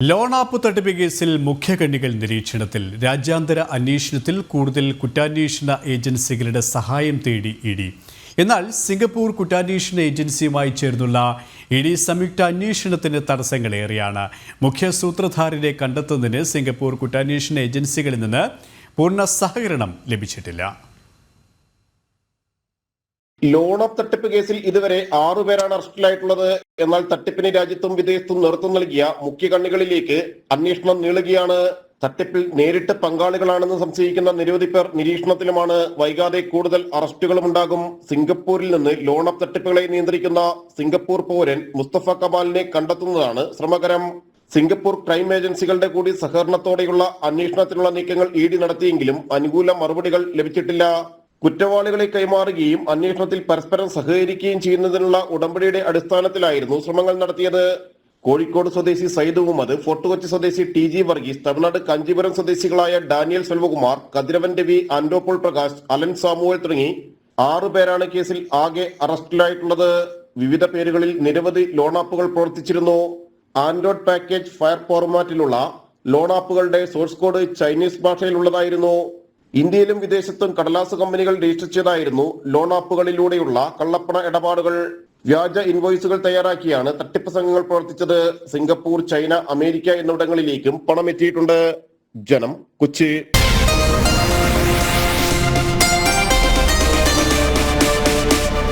Loan app തട്ടിപ്പ് കേസിൽ മുഖ്യകണ്ണികൾ നിരീക്ഷണത്തിൽ. രാജ്യാന്തര അന്വേഷണത്തിൽ കൂടുതൽ കുറ്റാന്വേഷണ ഏജൻസികളുടെ സഹായം തേടി ഇഡി. എന്നാൽ സിംഗപ്പൂർ കുറ്റാന്വേഷണ ഏജൻസിയുമായി ചേർന്നുള്ള ഇഡി സംയുക്ത അന്വേഷണത്തിന് തടസ്സങ്ങളേറെയാണ്. മുഖ്യ സൂത്രധാരനെ കണ്ടെത്തുന്നതിന് സിംഗപ്പൂർ കുറ്റാന്വേഷണ ഏജൻസികളിൽ നിന്ന് പൂർണ്ണ സഹകരണം ലഭിച്ചിട്ടില്ല. ലോൺ ആപ്പ് തട്ടിപ്പ് കേസിൽ ഇതുവരെ 6 പേരാണ് അറസ്റ്റിലായിട്ടുള്ളത്. എന്നാൽ തട്ടിപ്പിന് രാജ്യത്തും വിദേശത്തും നേതൃത്വം നൽകിയ മുഖ്യ കണ്ണികളിലേക്ക് അന്വേഷണം നീളുകയാണ്. തട്ടിപ്പിൽ നേരിട്ട് പങ്കാളികളാണെന്ന് സംശയിക്കുന്ന നിരവധി പേർ നിരീക്ഷണത്തിലുമാണ്. വൈകാതെ കൂടുതൽ അറസ്റ്റുകളും ഉണ്ടാകും. സിംഗപ്പൂരിൽ നിന്ന് ലോൺ ആപ്പ് തട്ടിപ്പുകളെ നിയന്ത്രിക്കുന്ന സിംഗപ്പൂർ പൗരൻ മുസ്തഫ കമാലിനെ കണ്ടെത്തുന്നതാണ് ശ്രമകരം. സിംഗപ്പൂർ ക്രൈം ഏജൻസികളുടെ കൂടി സഹകരണത്തോടെയുള്ള അന്വേഷണത്തിനുള്ള നീക്കങ്ങൾ ഇഡി നടത്തിയെങ്കിലും അനുകൂല മറുപടികൾ ലഭിച്ചിട്ടില്ല. കുറ്റവാളികളെ കൈമാറുകയും അന്വേഷണത്തിൽ പരസ്പരം സഹകരിക്കുകയും ചെയ്യുന്നതിനുള്ള ഉടമ്പടിയുടെ അടിസ്ഥാനത്തിലായിരുന്നു ശ്രമങ്ങൾ നടത്തിയത്. കോഴിക്കോട് സ്വദേശി സയ്യിദ് മുഹമ്മദ്, ഫോർട്ട് കൊച്ചി സ്വദേശി ടി.ജി. വർഗീസ്, തമിഴ്നാട് കാഞ്ചീപുരം സ്വദേശികളായ ഡാനിയൽ സെൽവകുമാർ, കതിരവൻ രവി, ആൻഡോപോൾ പ്രകാശ്, അലൻ സാമുവൽ തുടങ്ങി 6 പേരാണ് കേസിൽ ആകെ അറസ്റ്റിലായിട്ടുള്ളത്. വിവിധ പേരുകളിൽ നിരവധി ലോൺ ആപ്പുകൾ പ്രവർത്തിച്ചിരുന്നു. ആൻഡ്രോയിഡ് പാക്കേജ് ഫയർ ഫോർമാറ്റിലുള്ള ലോൺ ആപ്പുകളുടെ സോഴ്സ് കോഡ് ചൈനീസ് ഭാഷയിലുള്ളതായിരുന്നു. ഇന്ത്യയിലും വിദേശത്തും കടലാസ് കമ്പനികൾ രജിസ്റ്റർ ചെയ്തായിരുന്നു ലോൺ ആപ്പുകളിലൂടെയുള്ള കള്ളപ്പണ ഇടപാടുകൾ. വ്യാജ ഇൻവോയ്സുകൾ തയ്യാറാക്കിയാണ് തട്ടിപ്പ് സംഘങ്ങൾ പ്രവർത്തിച്ചത്. സിംഗപ്പൂർ, ചൈന, അമേരിക്ക എന്നിവിടങ്ങളിലേക്കും പണം എത്തിയിട്ടുണ്ട്. ജനം, കൊച്ചി.